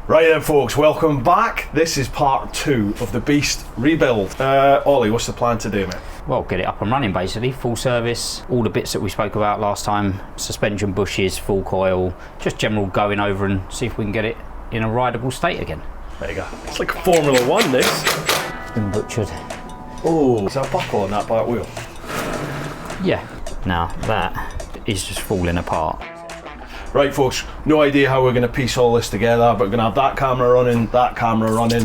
Right then folks, welcome back. This is part 2 of the Beast rebuild. Ollie, what's the plan today, mate? Well, get it up and running basically, full service, all the bits that we spoke about last time, suspension bushes, full coil, just general going over and see if we can get it in a rideable state again. There you go. It's like Formula 1 this. Been butchered. Oh, is that a buckle on that back wheel? Yeah, now that is just falling apart. Right folks, no idea how we're going to piece all this together, but we're going to have that camera running,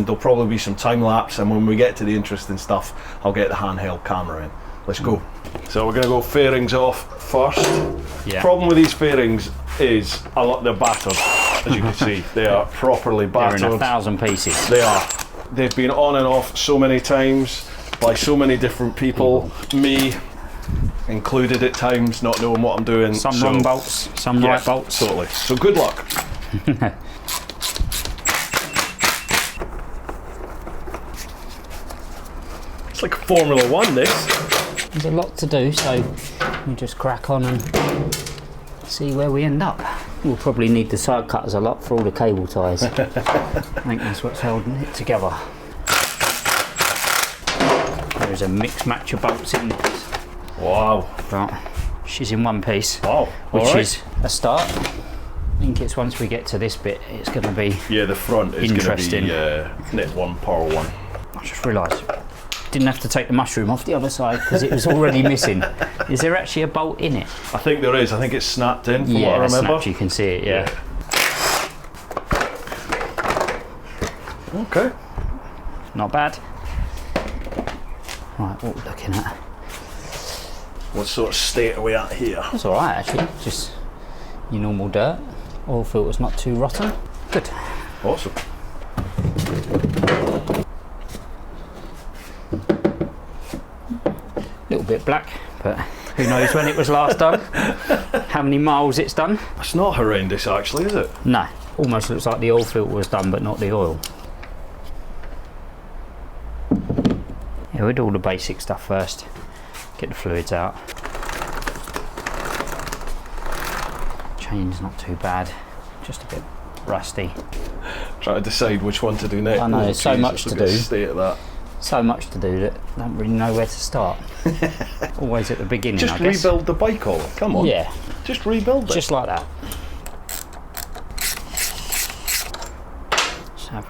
there'll probably be some time lapse, and when we get to the interesting stuff, I'll get the handheld camera in. Let's go. So we're going to go fairings off first. Yeah. Problem with these fairings is they're battered, as you can see. They are properly battered. They're in 1,000 pieces. They are. They've been on and off so many times by so many different people. Me included at times, not knowing what I'm doing. Some wrong bolts, some right bolts. Totally. So good luck. It's like Formula 1 this. There's a lot to do, so we just crack on and see where we end up. We'll probably need the side cutters a lot for all the cable ties. I think that's what's holding it together. There's a mixed match of bolts in this. Wow. Right, she's in one piece. Wow. Which is a start. I think it's once we get to this bit, it's going to be the front is interesting. Going to be knit 1, power 1. I just realised didn't have to take the mushroom off the other side because it was already missing. Is there actually a bolt in it? I think there is. I think it's snapped in from what I remember. Snapped, you can see it, yeah. Okay. Not bad. Right, what we're looking at. What sort of state are we at here? That's alright actually, just your normal dirt. Oil filter's not too rotten. Good. Awesome. Little bit black, but who knows when it was last done. How many miles it's done. It's not horrendous actually, is it? No, almost looks like the oil filter was done but not the oil. Yeah, we'll do all the basic stuff first. Get the fluids out. Chain's not too bad, just a bit rusty. Trying to decide which one to do next. I know, there's so much to do. State of that. So much to do that I don't really know where to start. Always at the beginning, Just I guess. rebuild the bike all. Come on. Yeah. Just rebuild it. Just like that. Let's have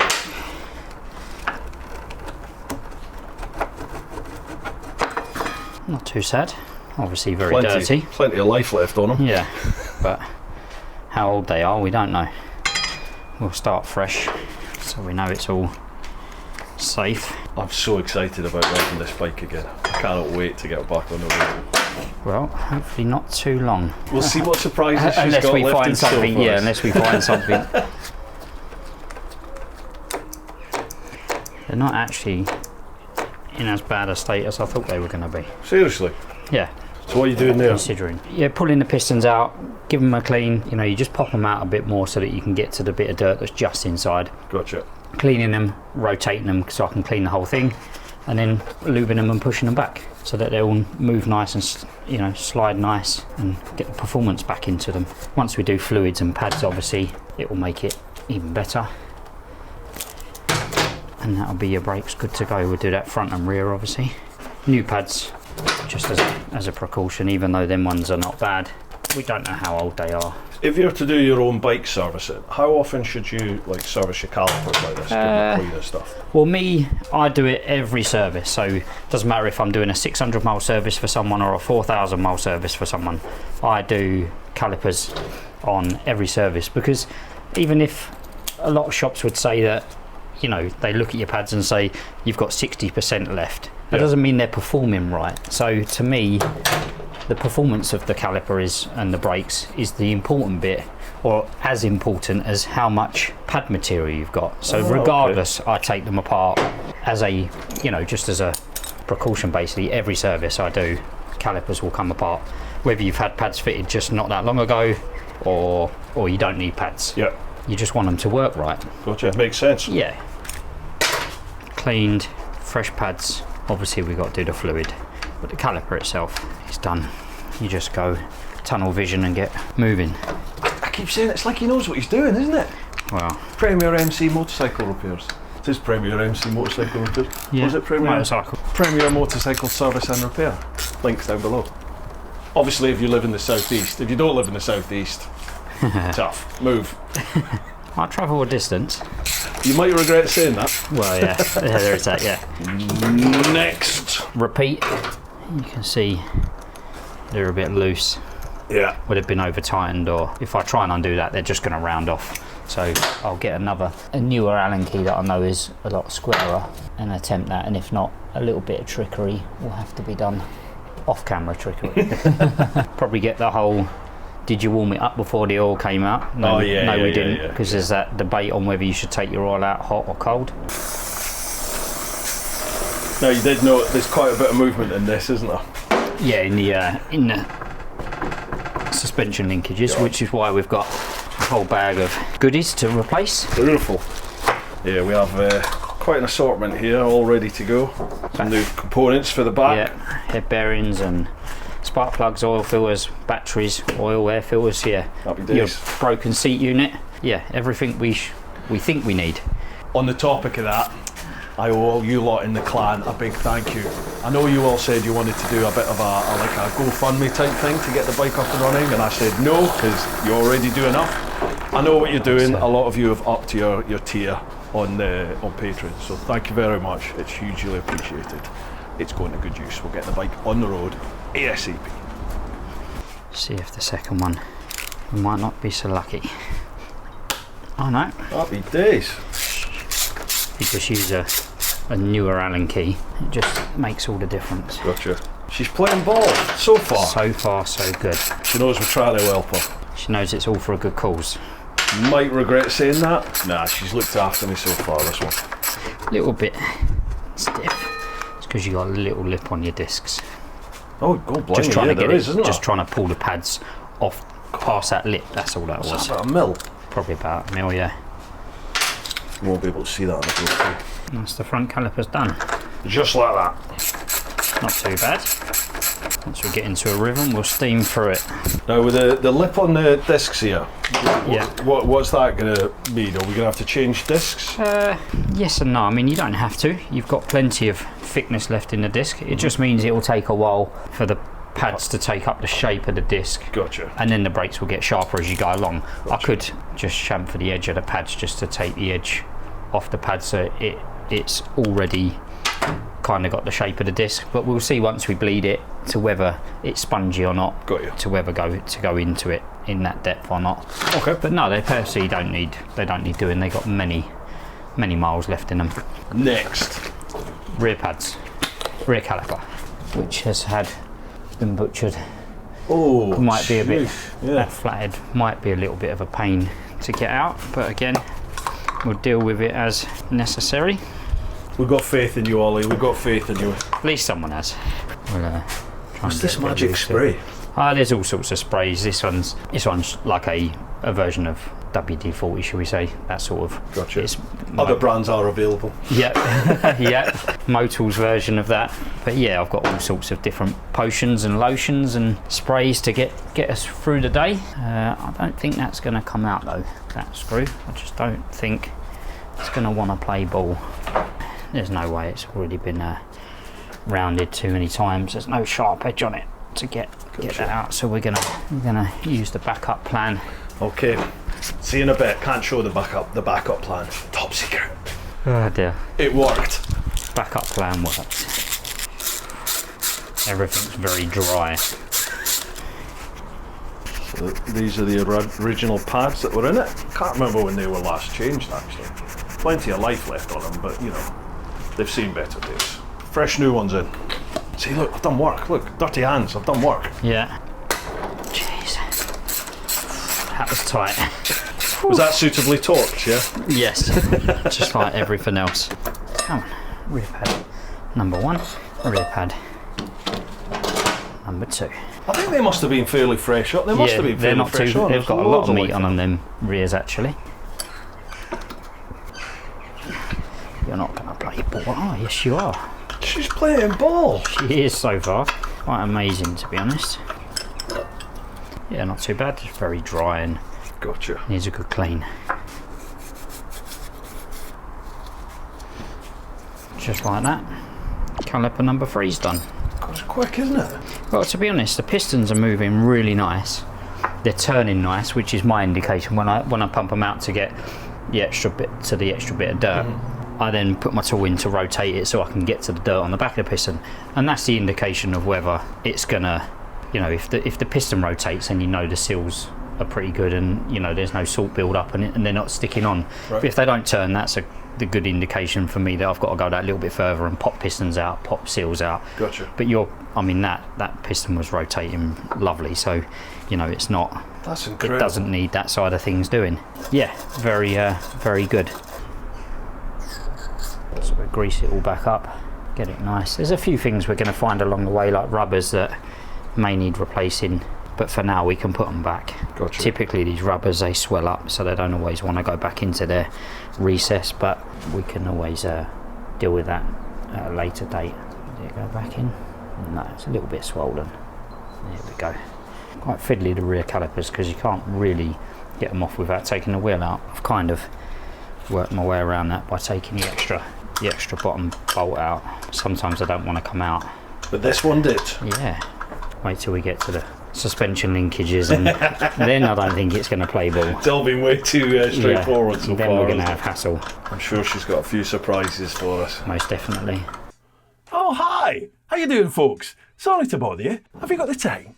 not too sad. Obviously very dirty. Plenty of life left on them. Yeah, but how old they are, we don't know. We'll start fresh, so we know it's all safe. I'm so excited about riding this bike again. I cannot wait to get back on the road. Well, hopefully not too long. We'll see what surprises she's unless got we left find in store something. for Yeah, us. unless we find something. They're not actually in as bad a state as I thought they were going to be. Seriously? Yeah. So what are you doing there? Considering. Yeah, pulling the pistons out, give them a clean. You know, you just pop them out a bit more so that you can get to the bit of dirt that's just inside. Gotcha. Cleaning them, rotating them so I can clean the whole thing, and then lubing them and pushing them back so that they all move nice and, you know, slide nice and get the performance back into them. Once we do fluids and pads, obviously, it will make it even better. And that'll be your brakes good to go. We'll do that front and rear, obviously. New pads, just as a precaution, even though them ones are not bad. We don't know how old they are. If you're to do your own bike servicing, how often should you service your calipers like this, clean and stuff? Well, me, I do it every service, so it doesn't matter if I'm doing a 600 mile service for someone or a 4,000 mile service for someone. I do calipers on every service, because even if a lot of shops would say that, you know, they look at your pads and say you've got 60% left, that doesn't mean they're performing right. So to me, the performance of the caliper and the brakes is the important bit, or as important as how much pad material you've got. So regardless, I take them apart as a, you know, just as a precaution. Basically every service I do, calipers will come apart, whether you've had pads fitted just not that long ago or you don't need pads. Yeah. You just want them to work right. Gotcha, makes sense. Yeah. Cleaned, fresh pads. Obviously we've got to do the fluid, but the caliper itself is done. You just go tunnel vision and get moving. I keep saying it's like he knows what he's doing, isn't it? Well, Premier MC Motorcycle Repairs. It is Premier MC Motorcycle Repairs. yeah. Was it Premier? Motorcycle. Premier Motorcycle Service and Repair. Links down below. Obviously, if you live in the southeast. If you don't live in the southeast, tough. Move. I travel a distance. You might regret saying that. Well, yeah, yeah, there is that, yeah. Next. Repeat. You can see they're a bit loose. Yeah. Would have been over tightened, or if I try and undo that, they're just going to round off. So I'll get a newer Allen key that I know is a lot squarer and attempt that. And if not, a little bit of trickery will have to be done. Off-camera trickery. Probably get the whole, did you warm it up before the oil came out? No, we didn't, because there's that debate on whether you should take your oil out hot or cold. Now you did know there's quite a bit of movement in this, isn't there? Yeah, in the suspension linkages, which is why we've got a whole bag of goodies to replace. Beautiful. Yeah, we have quite an assortment here, all ready to go. Some new components for the back. Yeah, head bearings and spark plugs, oil filters, batteries, oil, air filters. Yeah, Happy days. Your broken seat unit. Yeah, everything we think we need. On the topic of that, I owe you lot in the clan a big thank you. I know you all said you wanted to do a bit of a GoFundMe type thing to get the bike up and running, and I said no, because you already do enough. I know what you're doing. A lot of you have upped your tier on Patreon, so thank you very much. It's hugely appreciated. It's going to good use. We'll get the bike on the road ASAP. See if the second one, we might not be so lucky. Oh no. Happy days. You just use a newer Allen key. It just makes all the difference. Gotcha. She's playing ball so far. So far, so good. She knows we're trying to help her. She knows it's all for a good cause. Might regret saying that. Nah, she's looked after me so far, this one. A little bit stiff. It's because you got a little lip on your discs. Oh, God bless Just trying to get it, isn't just trying to pull the pads off past that lip. That's all that was. That's about a mil. Probably about a mil, yeah. You won't be able to see that on the GoPro. That's the front calipers done. Just like that. Not too bad. Once we get into a rhythm, we'll steam through it. Now with the lip on the discs here, Yeah. what's that going to mean? Are we going to have to change discs? Yes and no. I mean, you don't have to. You've got plenty of thickness left in the disc. It just means it will take a while for the pads to take up the shape of the disc. Gotcha. And then the brakes will get sharper as you go along. Gotcha. I could just chamfer the edge of the pads just to take the edge off the pad, so it's already kind of got the shape of the disc, but we'll see once we bleed it to whether it's spongy or not. Got you. To whether to go into it in that depth or not. Okay. But no, they per se don't need doing. They got many miles left in them. Next, Rear pads, rear caliper, which has been butchered. Oh, might be a bit yeah. flatted. Might be a little bit of a pain to get out, but again, we'll deal with it as necessary. We've got faith in you, Ollie. We've got faith in you. At least someone has. We'll try. What's and this get a bit magic of spray? There's all sorts of sprays. This one's like a version of WD-40, shall we say? That sort of. Gotcha. Other brands are available. Yep. Yep. Motel's version of that. But yeah, I've got all sorts of different potions and lotions and sprays to get us through the day. I don't think that's going to come out though, that screw. I just don't think it's going to want to play ball. There's no way. It's already been rounded too many times. There's no sharp edge on it to get that out. So we're gonna use the backup plan. Okay. See you in a bit. Can't show the backup plan. Top secret. Oh dear. It worked. Backup plan worked. Everything's very dry. So these are the original pads that were in it. Can't remember when they were last changed actually. Plenty of life left on them, but you know, they've seen better days. Fresh new ones in. See, look, I've done work. Look, dirty hands. I've done work. Yeah. Jeez. That was tight. Was that suitably torqued, yeah? Yes. Just like everything else. Come on. Rear pad number 1. Rear pad number 2. I think they must have been fairly fresh up. They must have been they're fairly not fresh too. on. They've got a lot of meat on them rears actually. You're not going to play ball. Oh, yes you are. She's playing ball. She is so far. Quite amazing to be honest. Yeah, not too bad. Just very dry and gotcha. needs a good clean. Just like that. Caliper number 3's done. It's quick, isn't it? Well, to be honest, the pistons are moving really nice. They're turning nice, which is my indication when I pump them out to get the extra bit of dirt. I then put my tool in to rotate it so I can get to the dirt on the back of the piston, and that's the indication of whether it's gonna, you know, if the piston rotates, and you know the seals are pretty good, and you know there's no salt build up and they're not sticking on. Right. But if they don't turn, that's the good indication for me that I've got to go that little bit further and pop pistons out, pop seals out. Gotcha. But that piston was rotating lovely, so you know it's not. That's incredible. It doesn't need that side of things doing. Yeah, very good. So we grease it all back up, get it nice. There's a few things we're going to find along the way, like rubbers that may need replacing, but for now we can put them back. Gotcha. Typically these rubbers, they swell up, so they don't always want to go back into their recess, but we can always deal with that at a later date. Did it go back in? No, it's a little bit swollen. There we go. Quite fiddly, the rear calipers, because you can't really get them off without taking the wheel out. I've kind of worked my way around that by taking the extra bottom bolt out. Sometimes I don't want to come out. But this one did. Yeah. Wait till we get to the suspension linkages, and then I don't think it's going to play ball. It's all been way too straightforward so then far. We're going to have hassle. I'm sure she's got a few surprises for us. Most definitely. Oh, hi! How you doing, folks? Sorry to bother you. Have you got the time?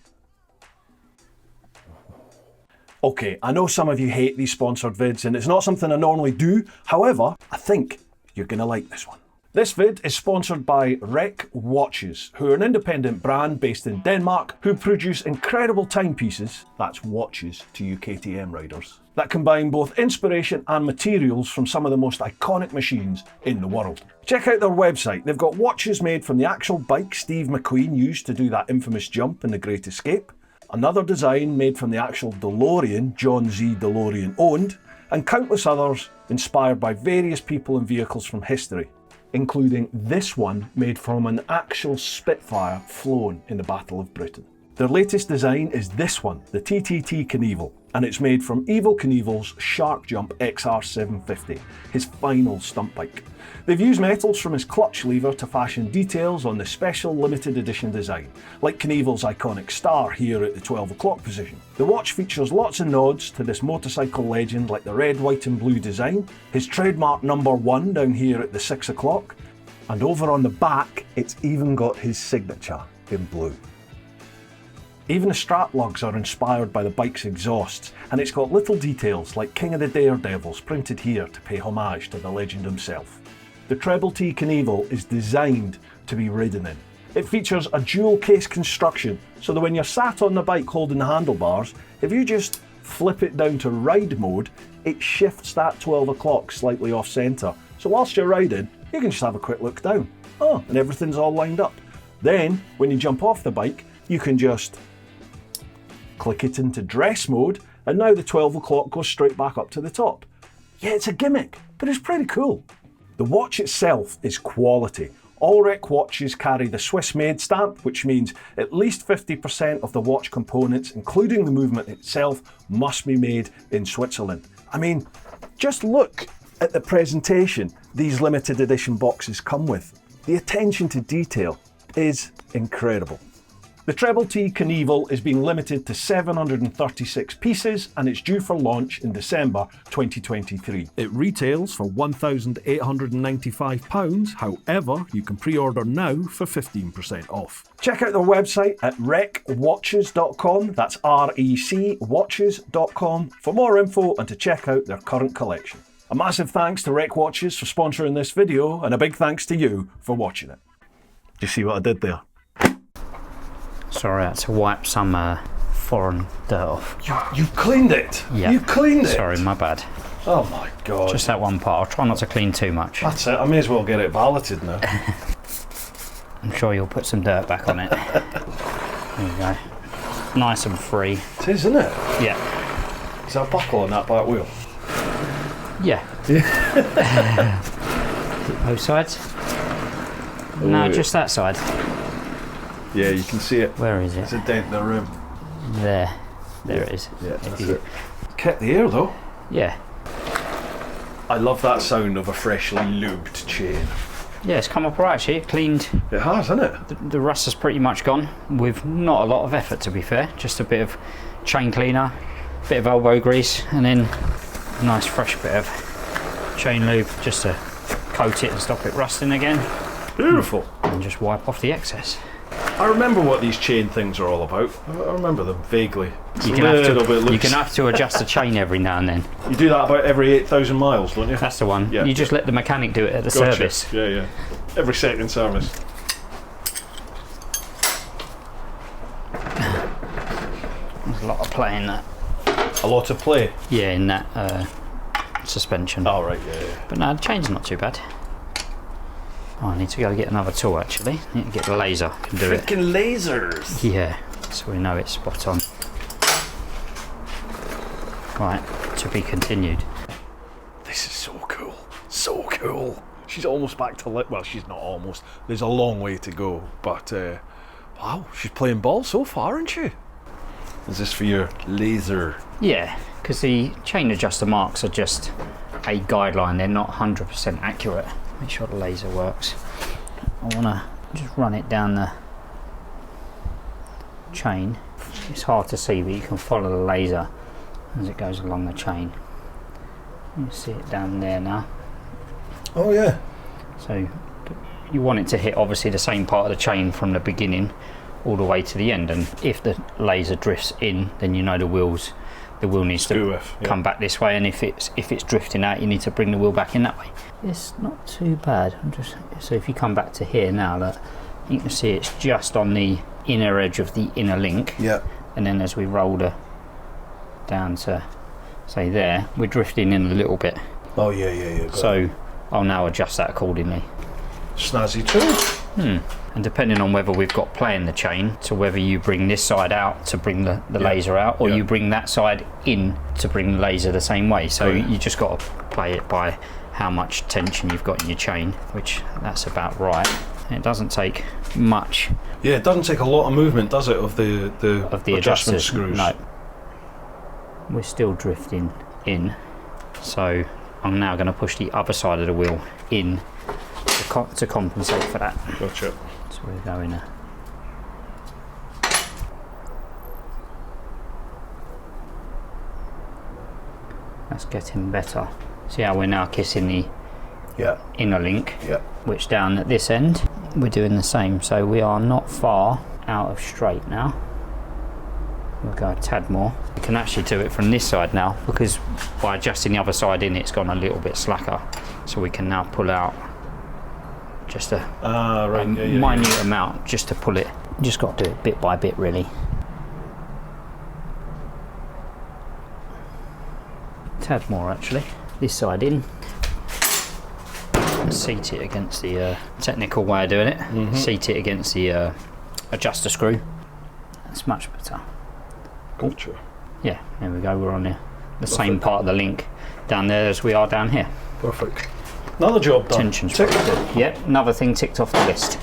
Okay, I know some of you hate these sponsored vids, and it's not something I normally do. However, I think you're going to like this one. This vid is sponsored by Rec Watches, who are an independent brand based in Denmark who produce incredible timepieces, that's watches to you KTM riders, that combine both inspiration and materials from some of the most iconic machines in the world. Check out their website. They've got watches made from the actual bike Steve McQueen used to do that infamous jump in The Great Escape, another design made from the actual DeLorean John Z. DeLorean owned, and countless others inspired by various people and vehicles from history, including this one made from an actual Spitfire flown in the Battle of Britain. Their latest design is this one, the TTT Knievel, and it's made from Evel Knievel's Shark Jump XR750, his final stunt bike. They've used metals from his clutch lever to fashion details on the special limited edition design, like Knievel's iconic star here at the 12 o'clock position. The watch features lots of nods to this motorcycle legend, like the red, white and blue design, his trademark number 1 down here at the 6 o'clock, and over on the back it's even got his signature in blue. Even the strap lugs are inspired by the bike's exhausts, and it's got little details like King of the Daredevils printed here to pay homage to the legend himself. The Treble T Knievel is designed to be ridden in. It features a dual case construction, so that when you're sat on the bike holding the handlebars, if you just flip it down to ride mode, it shifts that 12 o'clock slightly off centre. So whilst you're riding, you can just have a quick look down. Oh, and everything's all lined up. Then, when you jump off the bike, you can just click it into dress mode, and now the 12 o'clock goes straight back up to the top. Yeah, it's a gimmick, but it's pretty cool. The watch itself is quality. All Rec watches carry the Swiss-made stamp, which means at least 50% of the watch components, including the movement itself, must be made in Switzerland. I mean, just look at the presentation these limited edition boxes come with. The attention to detail is incredible. The Treble T Knievel is being limited to 736 pieces, and it's due for launch in December 2023. It retails for £1,895, however, you can pre-order now for 15% off. Check out their website at recwatches.com, that's REC watches.com, for more info and to check out their current collection. A massive thanks to Rec Watches for sponsoring this video, and a big thanks to you for watching it. Do you see what I did there? Sorry, I had to wipe some foreign dirt off. You cleaned it? Yeah. You cleaned it? Sorry, my bad. Oh my God. Just that one part. I'll try not to clean too much. That's it. I may as well get it valeted now. I'm sure you'll put some dirt back on it. There you go. Nice and free. It is, isn't it? Yeah. Is there a buckle on that back wheel? Yeah. Both sides? Oh, No, yeah. just that side. Yeah, you can see it. Where is it? It's a dent in the rim. There it is. Yeah, that's it. Kept the air though. Yeah. I love that sound of a freshly lubed chain. Yeah, it's come up right actually. It cleaned. It has, hasn't it? The rust has pretty much gone with not a lot of effort, to be fair. Just a bit of chain cleaner, bit of elbow grease, and then a nice fresh bit of chain lube just to coat it and stop it rusting again. Beautiful. And just wipe off the excess. I remember what these chain things are all about. I remember them vaguely. You're gonna have to adjust the chain every now and then. You do that about every 8,000 miles, don't you? That's the one. Yeah. You just let the mechanic do it at the service. Yeah, yeah. Every second service. There's a lot of play in that. A lot of play. Yeah, in that suspension. Oh, right, yeah, yeah. But no, the chain's not too bad. Oh, I need to go get another tool actually. I need to get the laser. Can do it. Freaking lasers! Yeah, so we know it's spot on. Right, to be continued. This is so cool. So cool. She's almost back to well, she's not almost. There's a long way to go, but wow, she's playing ball so far, isn't she? Is this for your laser? Yeah, because the chain adjuster marks are just a guideline. They're not 100% accurate. Make sure the laser works. I want to just run it down the chain. It's hard to see, but you can follow the laser as it goes along the chain. You see it down there now. Oh yeah. So you want it to hit obviously the same part of the chain from the beginning all the way to the end, and if the laser drifts in, then you know the wheel needs to come back this way, and if it's drifting out, you need to bring the wheel back in that way. It's not too bad. So if you come back to here now, that you can see it's just on the inner edge of the inner link. Yeah. And then as we roll down to say there, we're drifting in a little bit. Oh yeah, yeah, yeah. So I'll now adjust that accordingly. Snazzy too. And depending on whether we've got play in the chain, to whether you bring this side out to bring the laser out, or you bring that side in to bring the laser the same way. So you just got to play it by how much tension you've got in your chain, which that's about right. And it doesn't take much. Yeah, it doesn't take a lot of movement, does it, of the adjustment adjusters. screws? No. We're still drifting in, so I'm now going to push the other side of the wheel in to compensate for that. Gotcha. So we're going there. That's getting better. See how we're now kissing the inner link, which down at this end we're doing the same. So we are not far out of straight now. We'll go a tad more. We can actually do it from this side now, because by adjusting the other side in, it's gone a little bit slacker. So we can now pull out just a minute amount just to pull it. You just got to do it bit by bit, really. Tad more actually. This side in. Seat it against the technical way of doing it. Seat it against the adjuster screw. That's much better. Gotcha. Yeah, there we go. We're on the same part of the link down there as we are down here. Perfect. Another job done. Tension's pretty good. Yep, another thing ticked off the list.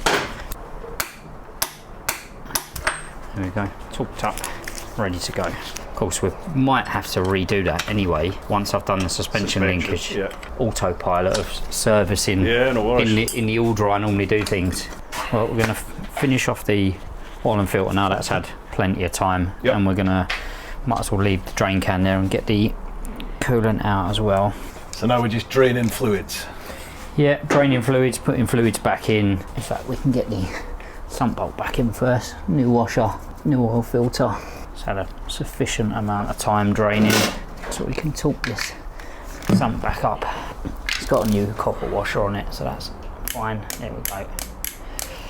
There we go. Torqued up, ready to go. Of course, we might have to redo that anyway once I've done the suspension linkage. Yeah. Autopilot of servicing. Yeah, no worries. In the order I normally do things. Well, we're going to finish off the oil and filter now. That's had plenty of time, and we're going to might as well leave the drain can there and get the coolant out as well. So now we're just draining fluids. Yeah, draining fluids, putting fluids back in. In fact, we can get the sump bolt back in first. New washer, new oil filter. It's had a sufficient amount of time draining, so we can torque this sump back up. It's got a new copper washer on it, so that's fine. There we go.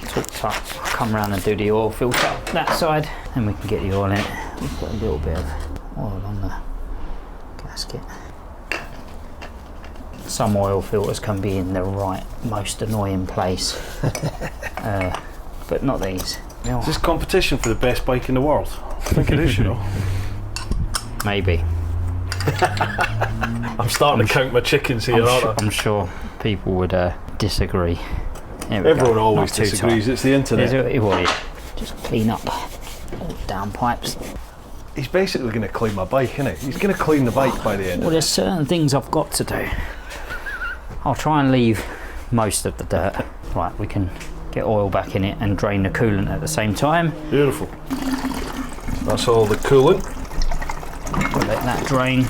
Torqued up. Come around and do the oil filter that side, and we can get the oil in. We've got a little bit of oil on the gasket. Some oil filters can be in the right, most annoying place, but not these. Is this competition for the best bike in the world? I think it is, you know. Maybe. I'm starting to count my chickens here, aren't I? I'm sure people would disagree. Everyone always disagrees. It's the internet. Just clean up all the downpipes. He's basically going to clean my bike, isn't he? He's going to clean the bike by the end. Well, there's certain things I've got to do. I'll try and leave most of the dirt. Right, we can get oil back in it and drain the coolant at the same time. Beautiful. That's all the coolant. We'll let that drain.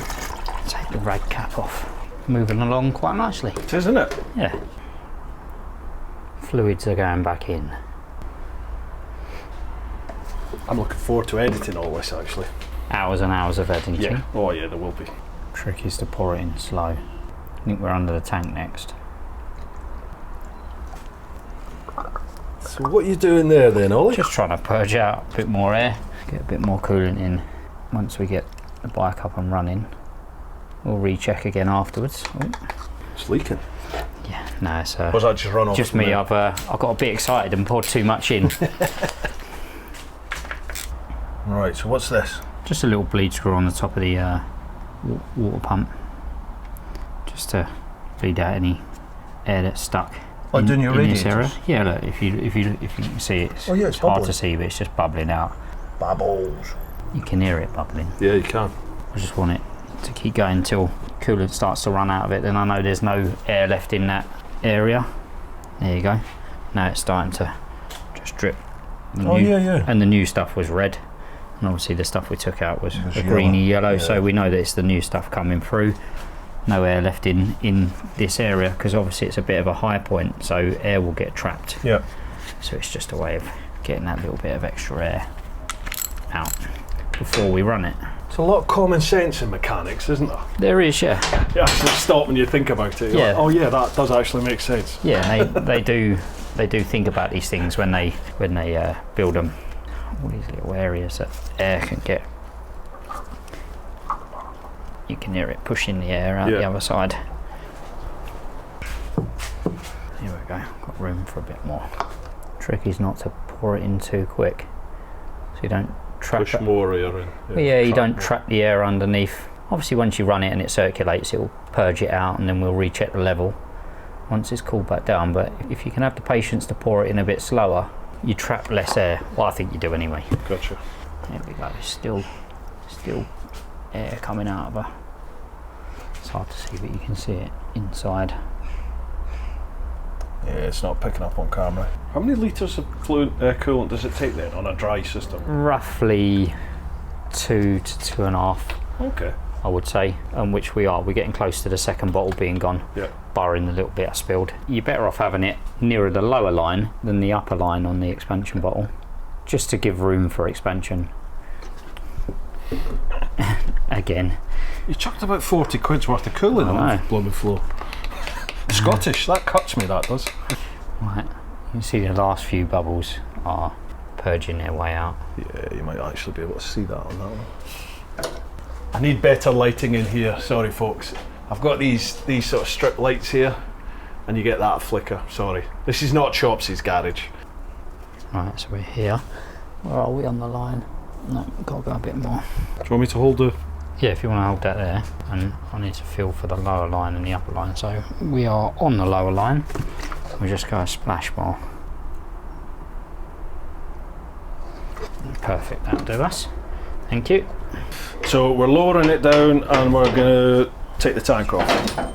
Take the rag cap off. Moving along quite nicely. It is, isn't it? Yeah. Fluids are going back in. I'm looking forward to editing all this actually. Hours and hours of editing. Yeah. Oh yeah, there will be. Trick is to pour it in slow. I think we're under the tank next. So what are you doing there then, Ollie? Just trying to purge out a bit more air, get a bit more coolant in. Once we get the bike up and running, we'll recheck again afterwards. Oh. It's leaking. Yeah, no, it's Was that just run off? just me. I've got a bit excited and poured too much in. Right, so what's this? Just a little bleed screw on the top of the water pump, just to bleed out any air that's stuck. Like doing your in this radiators? area. Yeah, look, if you can see it, Oh yeah, it's hard bubbling. to see, but it's just bubbling out. Bubbles. You can hear it bubbling. Yeah, you can. I just want it to keep going until coolant starts to run out of it. Then I know there's no air left in that area. There you go. Now it's starting to just drip. Yeah. And the new stuff was red, and obviously the stuff we took out was a yellow. greeny yellow. Yeah. So we know that it's the new stuff coming through. No air left in this area because obviously it's a bit of a high point, so air will get trapped. Yeah. So it's just a way of getting that little bit of extra air out before we run it. It's a lot of common sense in mechanics, isn't there? There is, yeah. You actually stop when you think about it. You're Yeah. like, oh yeah, that does actually make sense. Yeah, they do think about these things when they build them. All these little areas that air can get. You can hear it pushing the air out the other side. Here we go. Got room for a bit more. Trick is not to pour it in too quick, so you don't trap Push it. more air in. Yeah, you trap don't more. trap the air underneath. Obviously, once you run it and it circulates, it will purge it out, and then we'll recheck the level once it's cooled back down. But if you can have the patience to pour it in a bit slower, you trap less air. Well, I think you do anyway. Gotcha. There we go. Still air coming out of her. It's hard to see, but you can see it inside. Yeah, it's not picking up on camera. How many litres of coolant does it take then on a dry system? Roughly 2 to 2.5, Okay. I would say, and which we are. We're getting close to the second bottle being gone. Yeah. Barring the little bit I spilled. You're better off having it nearer the lower line than the upper line on the expansion bottle, just to give room for expansion. Again. You chucked about 40 quid's worth of coolant on I know. the blooming floor. Scottish, that cuts me, that does. Right, you can see the last few bubbles are purging their way out. Yeah, you might actually be able to see that on that one. I need better lighting in here, sorry folks. I've got these sort of strip lights here and you get that flicker, sorry. This is not Chopsy's garage. Right, so we're here. Where are we on the line? No, gotta go a bit more. Do you want me to hold the... Yeah, if you want to hold that there, and I need to feel for the lower line and the upper line. So we are on the lower line. We just go a splash more. Perfect, that'll do us. Thank you. So we're lowering it down and we're going to take the tank off.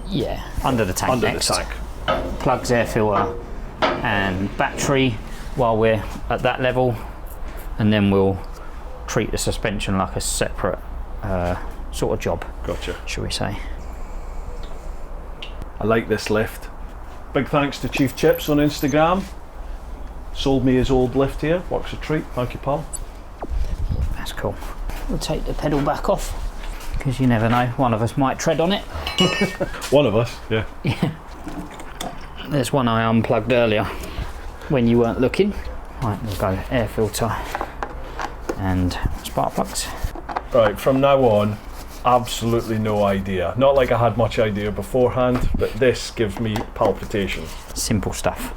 Yeah, under the tank Under next. the tank. Plugs, air filter and battery while we're at that level, and then we'll treat the suspension like a separate sort of job. Gotcha. Shall we say? I like this lift. Big thanks to Chief Chips on Instagram. Sold me his old lift here. Works a treat. Thank you, pal. That's cool. We'll take the pedal back off because you never know, one of us might tread on it. One of us, yeah. There's one I unplugged earlier when you weren't looking. Right, we'll go air filter and spark plugs. Right, from now on, absolutely no idea. Not like I had much idea beforehand, but this gives me palpitations. Simple stuff.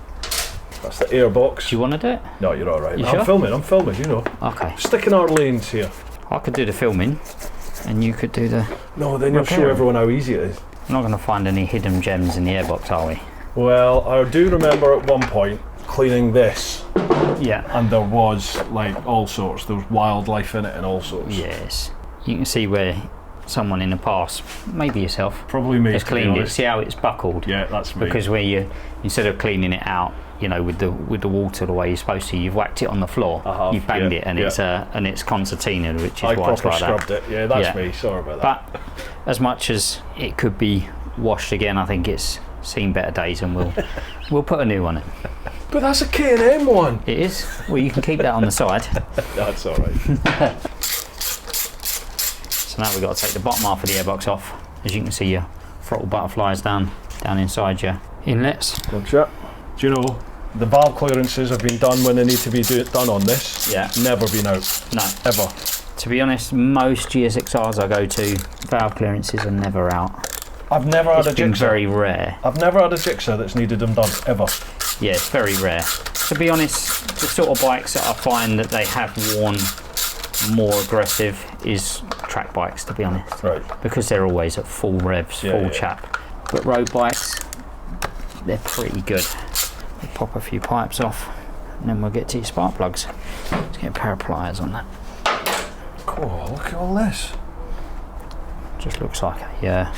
That's the airbox. Do you want to do it? No, you're all right. You I'm sure? filming, you know. Okay. Sticking our lanes here. I could do the filming and you could do the... No, then you'll show Repairing. everyone how easy it is. We're not going to find any hidden gems in the airbox, are we? Well, I do remember at one point cleaning this, Yeah. and there was like all sorts. There was wildlife in it and all sorts. Yes. You can see where someone in the past, maybe yourself, Probably me. has to be cleaned it. honest. See how it's buckled? Yeah, that's me. Because where you, instead of cleaning it out, you know, with the water the way you're supposed to, you've whacked it on the floor. I have, You've banged yeah, it, and it's concertina, which is I why it's proper like that. scrubbed it. Yeah, that's Yeah. me. Sorry about that. But as much as it could be washed again, I think it's seen better days, and we'll put a new one in. But that's a K&M one. It is. Well, you can keep that on the side. That's all right. So now we've got to take the bottom half of the airbox off. As you can see, your throttle butterflies down inside your inlets. Gotcha. Do you know, the valve clearances have been done when they need to be done on this. Yeah. Never been out. No. Ever. To be honest, most GSXRs I go to, valve clearances are never out. I've never had a It's been Gixxer. very rare. I've never had a Gixxer that's needed them done, ever. Yeah, it's very rare. To be honest, the sort of bikes that I find that they have worn more aggressive is track bikes, to be honest. Right. Because they're always at full revs, Yeah, full yeah. chap. But road bikes, they're pretty good. We'll pop a few pipes off, and then we'll get to your spark plugs. Let's get a pair of pliers on that. Cool, look at all this. Just looks like a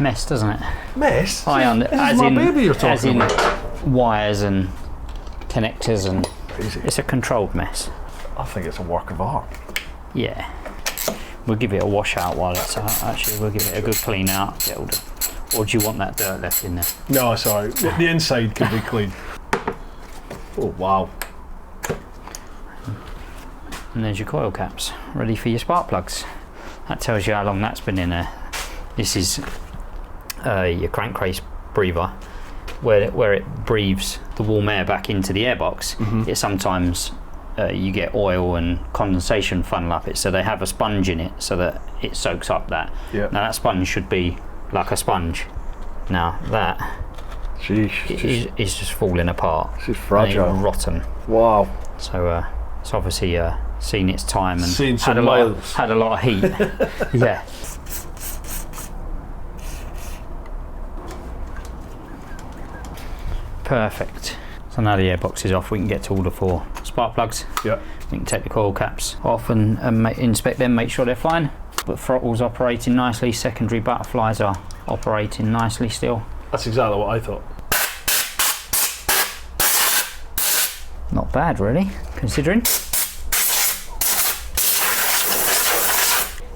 mess, doesn't it? Mess? As This is my in, baby you're as talking in about. wires and connectors, and Crazy. it's a controlled mess. I think it's a work of art. Yeah. We'll give it a wash out while it's out. Actually, we'll give it a good clean out. Get all the, or do you want that dirt left in there? No, sorry. The inside can be clean. Oh, wow. And there's your coil caps, ready for your spark plugs. That tells you how long that's been in there. This is your crankcase breather, where it breathes the warm air back into the airbox. It sometimes you get oil and condensation funnel up it, so they have a sponge in it so that it soaks up that. Yeah. Now that sponge should be like a sponge. Now that Sheesh. is just falling apart. She's fragile. And rotten. Wow. So it's obviously seen its time and Seen some had miles. a lot of heat. Yeah. Perfect. So now the airbox is off, we can get to all the 4 spark plugs. Yeah. We can take the coil caps off and inspect them, make sure they're fine. But throttle's operating nicely, secondary butterflies are operating nicely still. That's exactly what I thought. Not bad really, considering.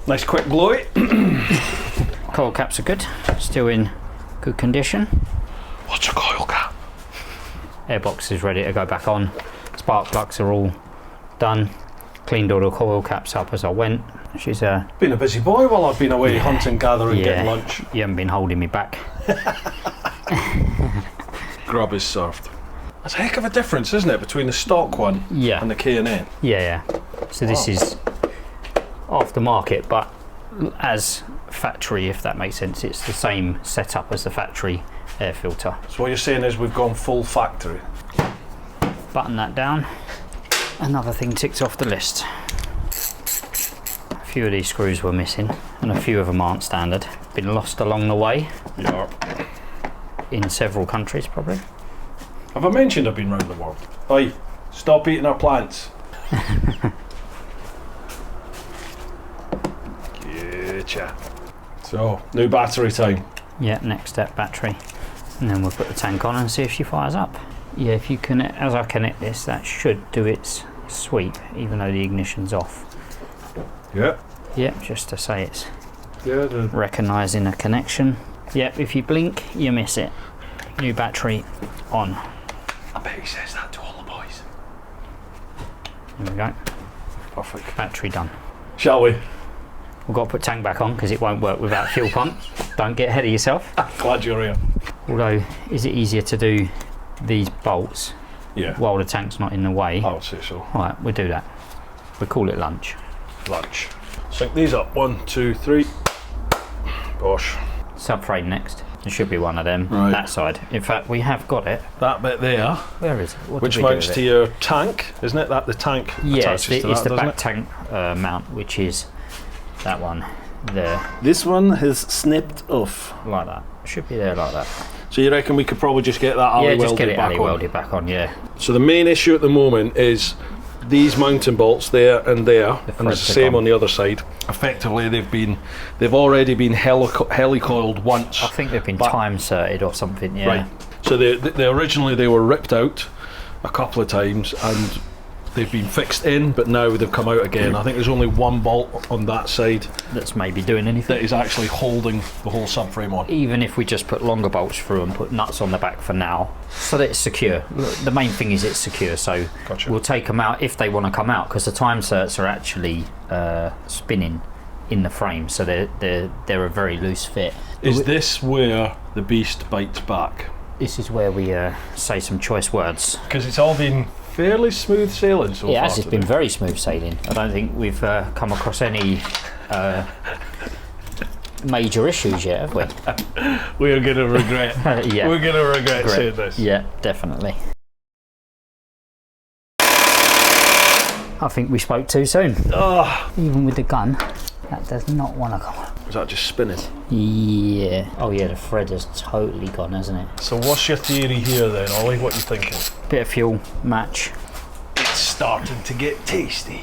Nice quick blowy. Coil caps are good, still in good condition. What's a coil cap? Airbox is ready to go back on. Spark plugs are all done. Cleaned all the coil caps up as I went. She's Been a busy boy while I've been away hunting, gathering, getting lunch. You haven't been holding me back. Grub is served. That's a heck of a difference, isn't it, between the stock one Yeah. and the K&N? Yeah. So this is aftermarket, but as factory, if that makes sense. It's the same setup as the factory air filter. So what you're saying is we've gone full factory. Button that down. Another thing ticked off the list. A few of these screws were missing, and a few of them aren't standard. Been lost along the way. Yeah. In several countries, probably. Have I mentioned I've been round the world? Oi, stop eating our plants. Getcha. So, new battery time. Yeah, next step, battery. And then we'll put the tank on and see if she fires up. Yeah, if you connect, as I connect this, that should do its sweep, even though the ignition's off. Yeah. Yep, just to say it's Yeah. recognising a connection. Yep, if you blink, you miss it. New battery on. I bet he says that to all the boys. There we go. Perfect. Battery done. Shall we? We've got to put tank back on because it won't work without fuel pump. Don't get ahead of yourself. Glad you're here. Although, is it easier to do these bolts Yeah. while the tank's not in the way? I would say so. Right, we'll do that. We'll call it lunch. Lunch. Sync these up. 1, 2, 3. Bosh. Subframe next. There should be one of them. Right. That side. In fact, we have got it. That bit there, Where is it? What which did we do mounts with to it? your tank, isn't it? That the tank Yeah, attaches it's to the that, doesn't back it? tank mount, which is that one there, This one has snipped off. like that. Should be there like that. So you reckon we could probably just get that alley Yeah, just welded get it back alley on? welded back on, yeah. So the main issue at the moment is these mounting bolts there and there, and it's the threads are same gone. on the other side. Effectively, they've already been helicoiled once. I think they've been But- time certed or something. Yeah. Right. So they originally they were ripped out a couple of times and they've been fixed in, but now they've come out again. I think there's only one bolt on that side That's maybe doing anything. that is actually holding the whole subframe on. Even if we just put longer bolts through and put nuts on the back for now, so that it's secure. The main thing is it's secure, so Gotcha. we'll take them out if they want to come out, because the time certs are actually spinning in the frame, so they're a very loose fit. Is this where the beast bites back? This is where we say some choice words. Because it's all been fairly smooth sailing so Yeah, far. it's been very smooth sailing. I don't think we've come across any major issues yet, have we? We're going to regret. Yeah. We're going to regret Great. saying this. Yeah, definitely. I think we spoke too soon. Oh, Even with the gun, that does not want to come on. is that just spinning? Yeah. Oh yeah, the thread has totally gone, hasn't it? So what's your theory here then, Ollie? What are you thinking? Bit of fuel, match. It's starting to get tasty.